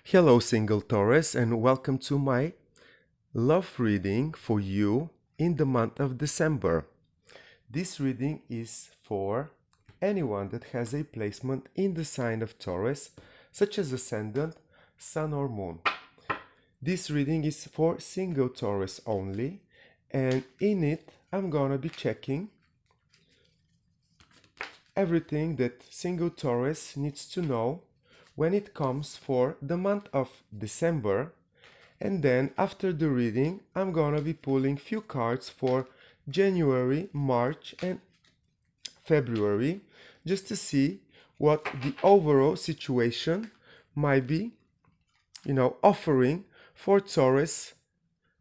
Hello, single Taurus, and welcome to my love reading for you in the month of December. This reading is for anyone that has a placement in the sign of Taurus, such as Ascendant, Sun, or Moon. This reading is for single Taurus only, and in it I'm gonna be checking everything that single Taurus needs to know when it comes for the month of December. And then after the reading, I'm gonna be pulling few cards for January, March, and February, just to see what the overall situation might be, offering for Taurus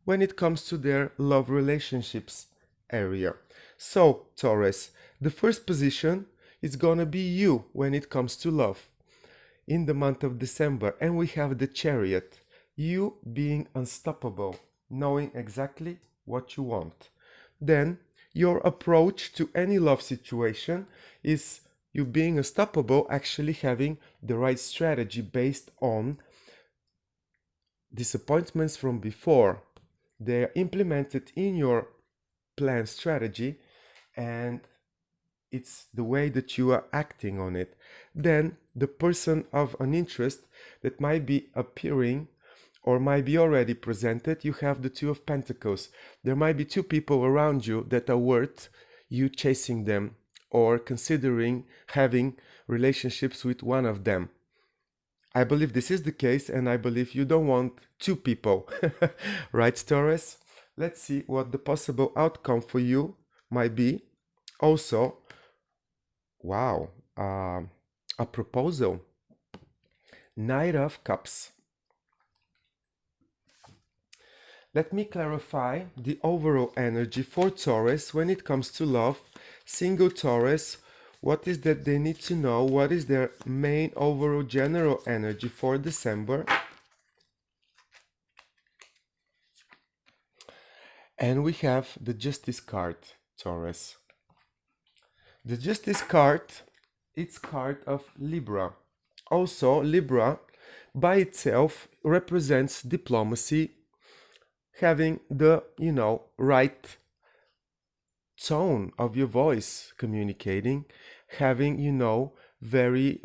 when it comes to their love relationships area. So, Taurus, the first position is gonna be you when it comes to love in the month of December, and we have the Chariot. You being unstoppable, knowing exactly what you want. Then your approach to any love situation is you being unstoppable, actually having the right strategy based on disappointments from before. They are implemented in your plan strategy, and it's the way that you are acting on it. Then the person of an interest that might be appearing or might be already presented, you have the Two of Pentacles. There might be two people around you that are worth you chasing them or considering having relationships with one of them. I believe this is the case, and I believe you don't want two people. Right, Taurus? Let's see what the possible outcome for you might be. Also, wow, a proposal. Knight of Cups. Let me clarify the overall energy for Taurus when it comes to love. Single Taurus, what is that they need to know? What is their main overall general energy for December? And we have the Justice card, Taurus. The Justice card, it's card of Libra. Also, Libra by itself represents diplomacy, having the, right tone of your voice communicating, having, very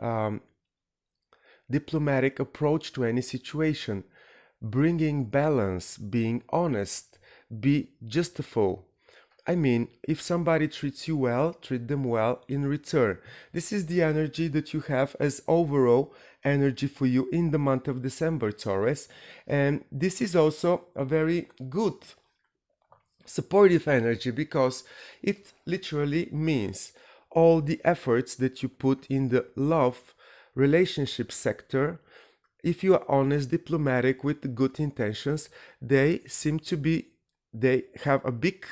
diplomatic approach to any situation, bringing balance, being honest, be justifiable. I mean, if somebody treats you well, treat them well in return. This is the energy that you have as overall energy for you in the month of December, Taurus. And this is also a very good supportive energy because it literally means all the efforts that you put in the love relationship sector, if you are honest, diplomatic, with good intentions, they have a big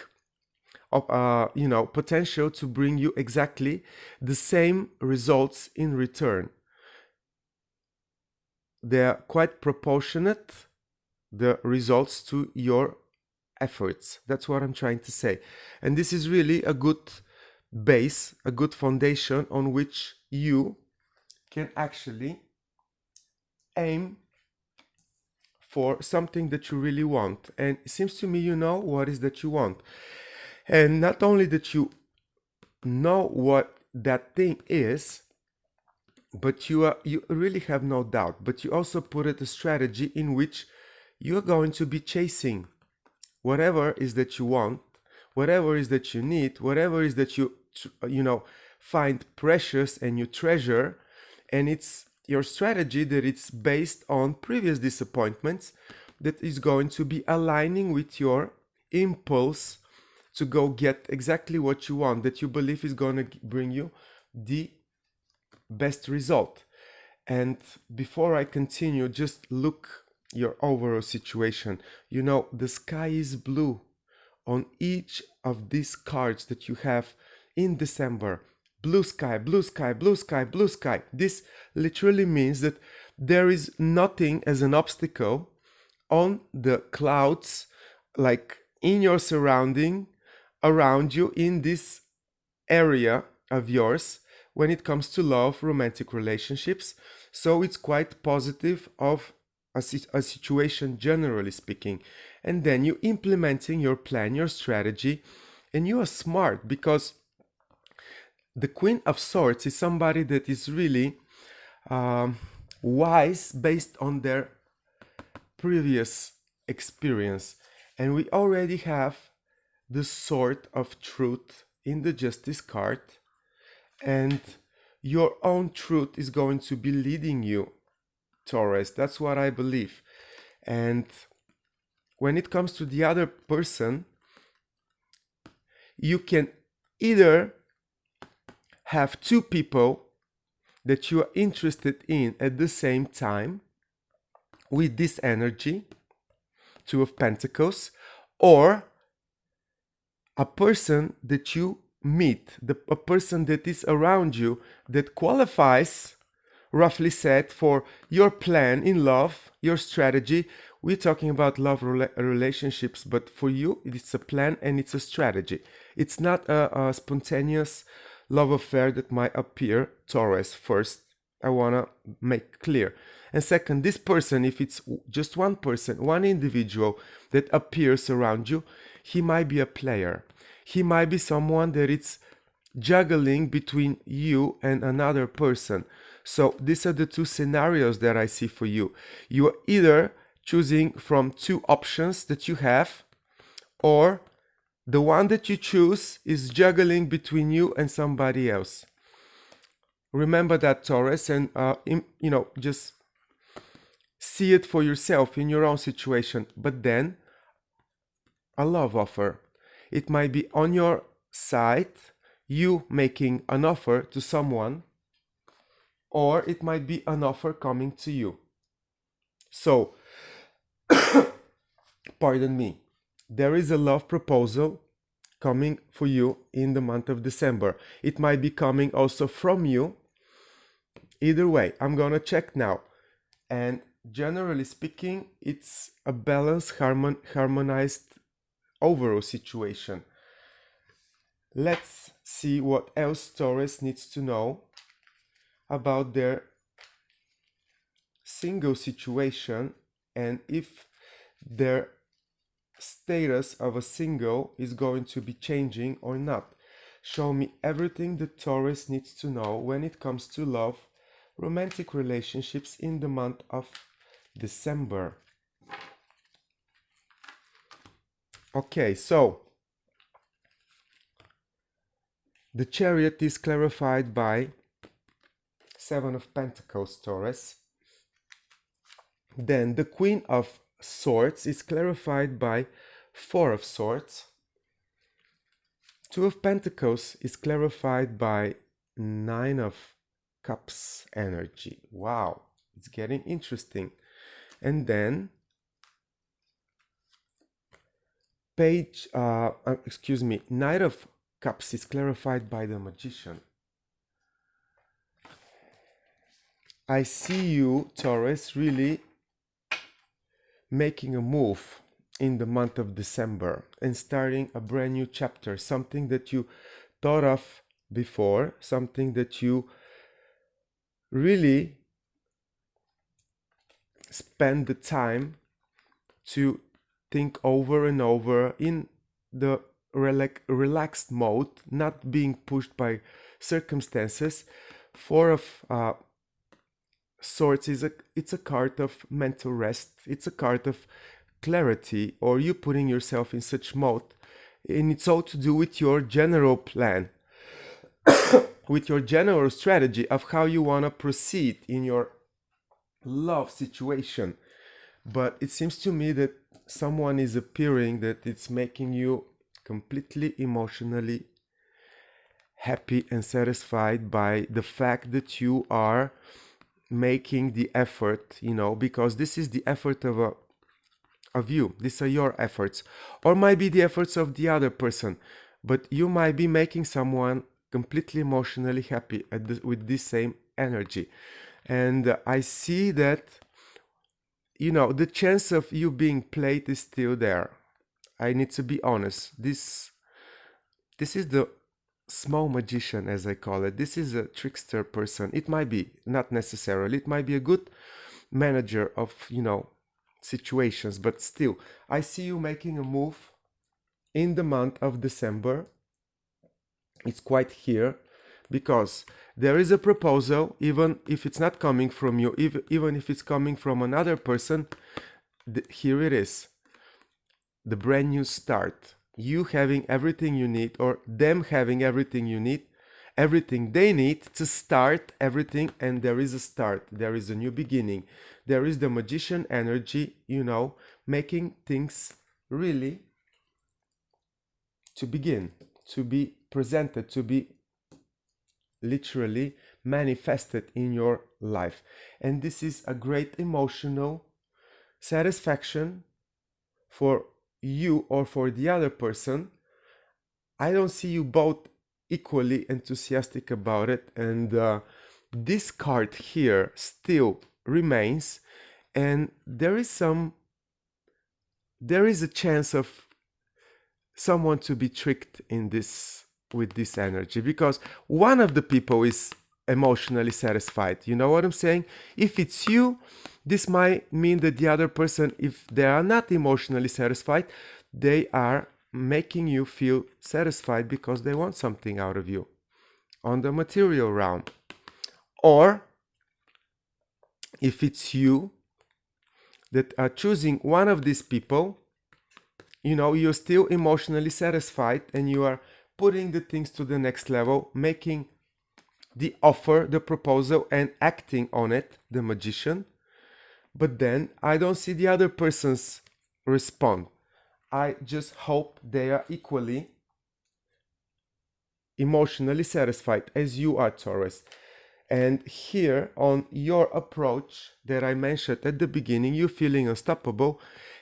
potential to bring you exactly the same results in return. They're quite proportionate, the results, to your efforts. That's what I'm trying to say. And this is really a good base, a good foundation on which you can actually aim for something that you really want. And it seems to me you know what is that you want. And not only that you know what that thing is, but you really have no doubt, but you also put it a strategy in which you're going to be chasing whatever is that you want, whatever is that you need, whatever is that you find precious and you treasure. And it's your strategy that it's based on previous disappointments that is going to be aligning with your impulse to go get exactly what you want, that you believe is going to bring you the best result. And before I continue, just look your overall situation. The sky is blue on each of these cards that you have in December. Blue sky, blue sky, blue sky, blue sky. This literally means that there is nothing as an obstacle on the clouds, like in your surrounding, around you, in this area of yours when it comes to love, romantic relationships. So it's quite positive of a situation generally speaking, and then you implementing your plan, your strategy, and you are smart because the Queen of Swords is somebody that is really wise based on their previous experience, and we already have the Sword of Truth in the Justice card, and your own truth is going to be leading you, Taurus. That's what I believe. And when it comes to the other person, you can either have two people that you are interested in at the same time with this energy, Two of Pentacles, or a person that you meet, a person that is around you that qualifies, roughly said, for your plan in love, your strategy. We're talking about love relationships, but for you, it's a plan and it's a strategy. It's not a spontaneous love affair that might appear, Taurus. First, I want to make clear. And second, this person, if it's just one person, one individual that appears around you, he might be a player. He might be someone that it's juggling between you and another person. So these are the two scenarios that I see for you. You are either choosing from two options that you have, or the one that you choose is juggling between you and somebody else. Remember that, Taurus, and just see it for yourself in your own situation. But then a love offer. It might be on your side, you making an offer to someone, or it might be an offer coming to you. So, pardon me, there is a love proposal coming for you in the month of December. It might be coming also from you. Either way, I'm gonna check now. And generally speaking, it's a balanced, harmonized overall situation. Let's see what else Taurus needs to know about their single situation and if their status of a single is going to be changing or not. Show me everything that Taurus needs to know when it comes to love, romantic relationships in the month of December. Okay, so the Chariot is clarified by Seven of Pentacles, Taurus. Then the Queen of Swords is clarified by Four of Swords. Two of Pentacles is clarified by Nine of Cups energy. Wow, it's getting interesting. And then Knight of Cups is clarified by the Magician. I see you, Taurus, really making a move in the month of December and starting a brand new chapter, something that you thought of before, something that you really spend the time to think over and over in the relaxed mode, not being pushed by circumstances. Four of Swords it's a card of mental rest. It's a card of clarity, or you putting yourself in such mode, and it's all to do with your general plan, with your general strategy of how you want to proceed in your love situation. But it seems to me that someone is appearing that it's making you completely emotionally happy and satisfied by the fact that you are making the effort, because this is the effort of you. These are your efforts, or might be the efforts of the other person, but you might be making someone completely emotionally happy with this same energy. And I see that the chance of you being played is still there. I need to be honest. This is the small magician, as I call it. This is a trickster person. It might be, not necessarily. It might be a good manager of, situations, but still, I see you making a move in the month of December. It's quite here because there is a proposal, even if it's not coming from you, even if it's coming from another person. Here it is, the brand new start. You having everything you need, or them having everything you need, everything they need to start everything, and there is a start. There is a new beginning. There is the magician energy, making things really to begin, to be presented, to be literally manifested in your life. And this is a great emotional satisfaction for you or for the other person. I don't see you both equally enthusiastic about it, and this card here still remains, and there is a chance of someone to be tricked in this, with this energy, because one of the people is emotionally satisfied. You know what I'm saying? If it's you, this might mean that the other person, if they are not emotionally satisfied, they are making you feel satisfied because they want something out of you on the material realm. Or if it's you that are choosing one of these people, you're still emotionally satisfied and you are putting the things to the next level, making the offer, the proposal, and acting on it, the magician. But then I don't see the other person's respond. I just hope they are equally emotionally satisfied as you are, Taurus. And here on your approach that I mentioned at the beginning, you're feeling unstoppable.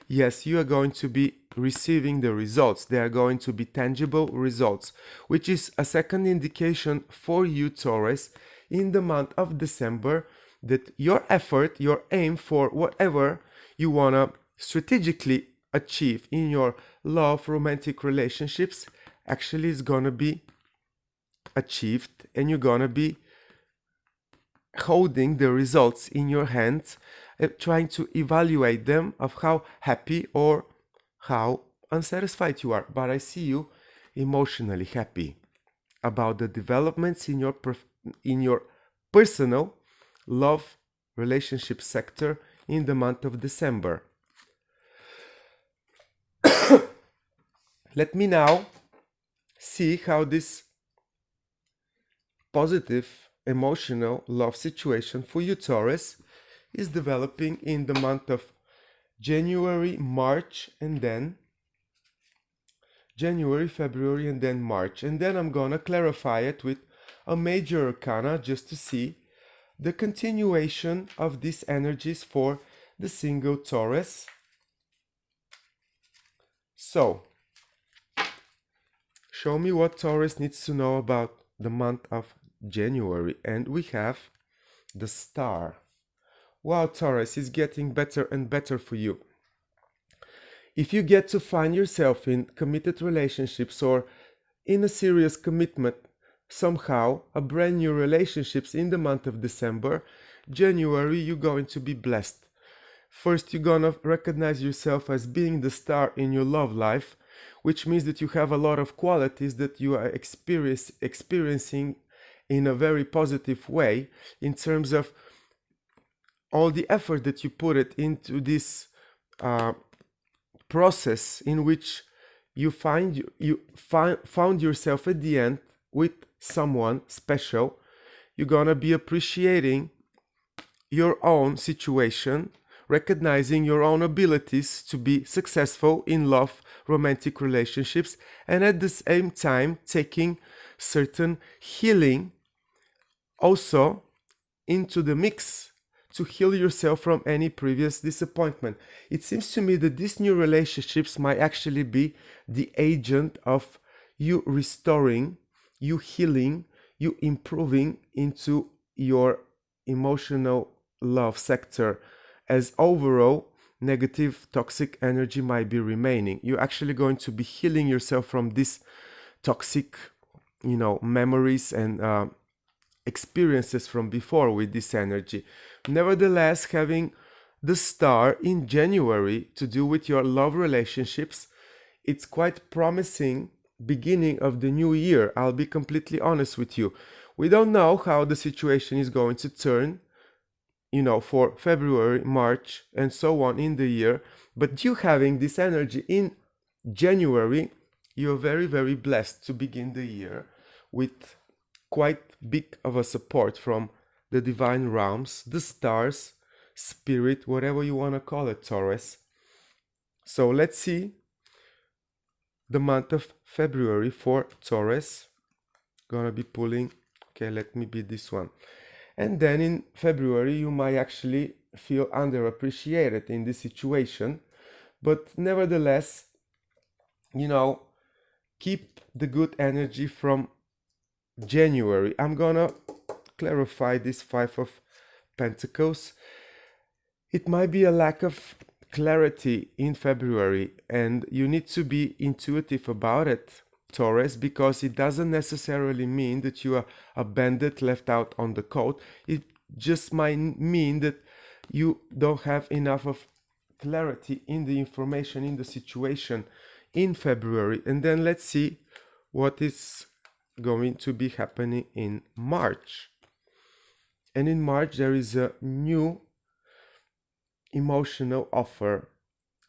Yes, you are going to be receiving the results. They are going to be tangible results, which is a second indication for you, Taurus, in the month of December, that your effort, your aim for whatever you want to strategically achieve in your love, romantic relationships, actually is going to be achieved, and you're going to be holding the results in your hands, trying to evaluate them of how happy or how unsatisfied you are. But I see you emotionally happy about the developments in your personal love relationship sector in the month of December. Let me now see how this positive emotional love situation for you, Taurus, is developing in the month of January, March, and then January, February, and then March. And then I'm gonna clarify it with a major arcana just to see the continuation of these energies for the single Taurus. So, show me what Taurus needs to know about the month of January. And we have the Star. Wow, Taurus, is getting better and better for you. If you get to find yourself in committed relationships or in a serious commitment, somehow a brand new relationships in the month of December, January, you're going to be blessed. First, you're gonna recognize yourself as being the star in your love life, which means that you have a lot of qualities that you are experiencing in a very positive way in terms of all the effort that you put it into this process in which you found yourself at the end with someone special. You're gonna be appreciating your own situation, recognizing your own abilities to be successful in love, romantic relationships, and at the same time taking certain healing also into the mix to heal yourself from any previous disappointment. It seems to me that these new relationships might actually be the agent of you restoring, you healing, you improving into your emotional love sector, as overall negative toxic energy might be remaining. You're actually going to be healing yourself from these toxic memories and experiences from before with this energy. Nevertheless, having the star in January to do with your love relationships, it's quite promising beginning of the new year. I'll be completely honest with you. We don't know how the situation is going to turn, for February, March, and so on in the year. But you having this energy in January, you're very, very blessed to begin the year with quite big of a support from the divine realms, the stars, spirit, whatever you want to call it, Taurus. So let's see the month of February for Taurus. Gonna be pulling, okay, let me be this one. And then in February, you might actually feel underappreciated in this situation. But nevertheless, keep the good energy from January. I'm gonna clarify this Five of Pentacles. It might be a lack of clarity in February, and you need to be intuitive about it, Taurus, because it doesn't necessarily mean that you are a bandit left out on the cold. It just might mean that you don't have enough of clarity in the information, in the situation in February. And then let's see what is going to be happening in March. And in March, there is a new emotional offer,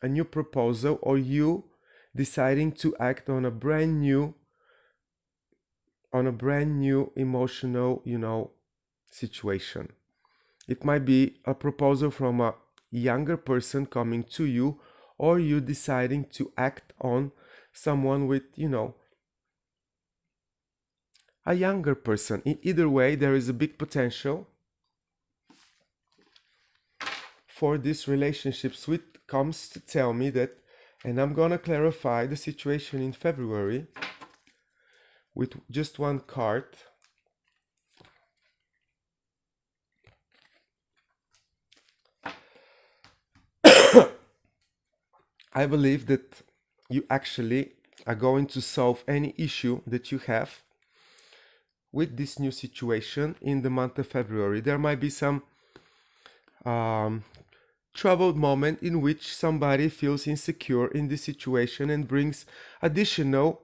a new proposal, or you deciding to act on a brand new emotional, situation. It might be a proposal from a younger person coming to you, or you deciding to act on someone with, a younger person. In either way, there is a big potential for this relationship. Sweet comes to tell me that, and I'm gonna clarify the situation in February with just one card. I believe that you actually are going to solve any issue that you have with this new situation in the month of February. There might be some troubled moment in which somebody feels insecure in this situation and brings additional,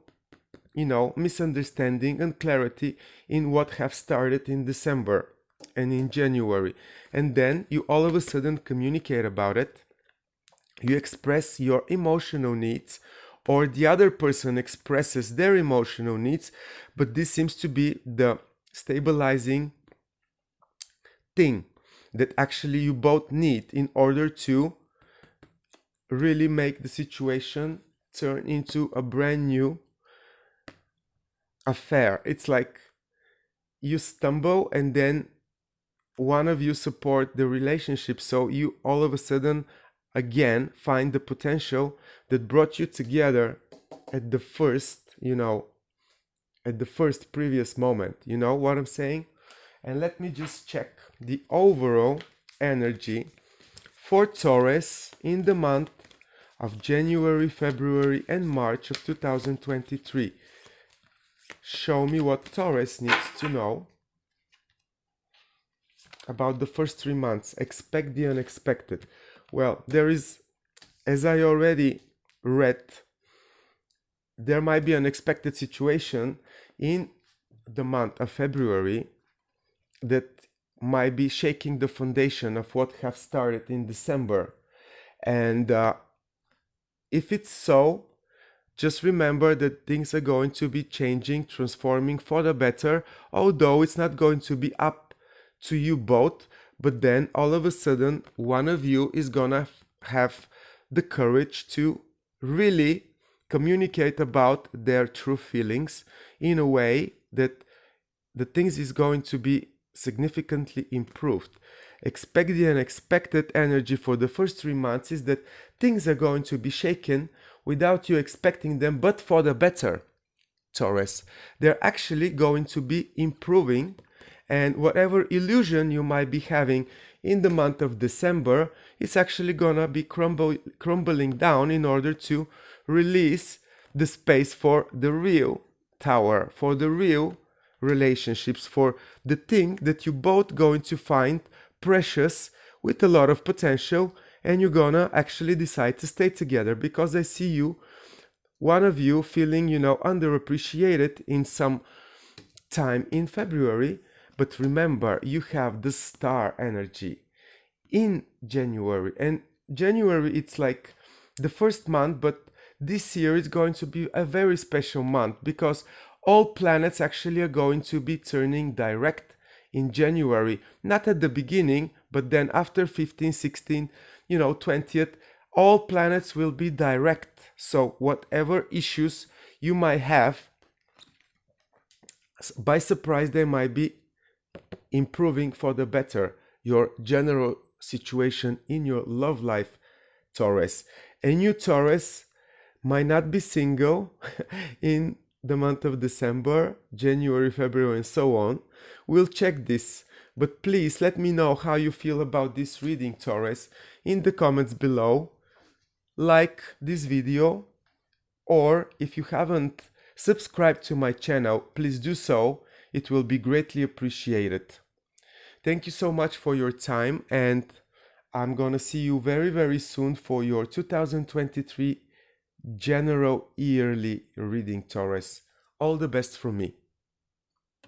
misunderstanding and clarity in what have started in December and in January. And then you all of a sudden communicate about it. You express your emotional needs, or the other person expresses their emotional needs, but this seems to be the stabilizing thing that actually you both need in order to really make the situation turn into a brand new affair. It's like you stumble and then one of you support the relationship, so you all of a sudden again find the potential that brought you together at the first, previous moment. You know what I'm saying? And let me just check the overall energy for Taurus in the month of January, February, and March of 2023. Show me what Taurus needs to know about the first 3 months. Expect the unexpected. Well, there is, as I already read, there might be an unexpected situation in the month of February that might be shaking the foundation of what have started in December. And if it's so, just remember that things are going to be changing, transforming for the better, although it's not going to be up to you both. But then all of a sudden, one of you is gonna have the courage to really communicate about their true feelings in a way that the things is going to be significantly improved. Expect the unexpected energy for the first 3 months is that things are going to be shaken without you expecting them, but for the better, Taurus. They're actually going to be improving, and whatever illusion you might be having in the month of December, it's actually gonna be crumbling down in order to release the space for the real tower, for the real relationships, for the thing that you both going to find precious with a lot of potential, and you're gonna actually decide to stay together, because I see you, one of you, feeling, underappreciated in some time in February. But remember, you have the star energy in January, and January, it's like the first month, but this year is going to be a very special month, because all planets actually are going to be turning direct in January, not at the beginning, but then after 15, 16, 20th, all planets will be direct. So whatever issues you might have, by surprise, they might be improving for the better, your general situation in your love life, Taurus. And you, Taurus, might not be single in the month of December, January, February, and so on. We'll check this, but please let me know how you feel about this reading, Taurus, in the comments below. Like this video, or if you haven't subscribed to my channel, please do so. It will be greatly appreciated. Thank you so much for your time, and I'm gonna see you very, very soon for your 2023 general yearly reading, Taurus. All the best from me.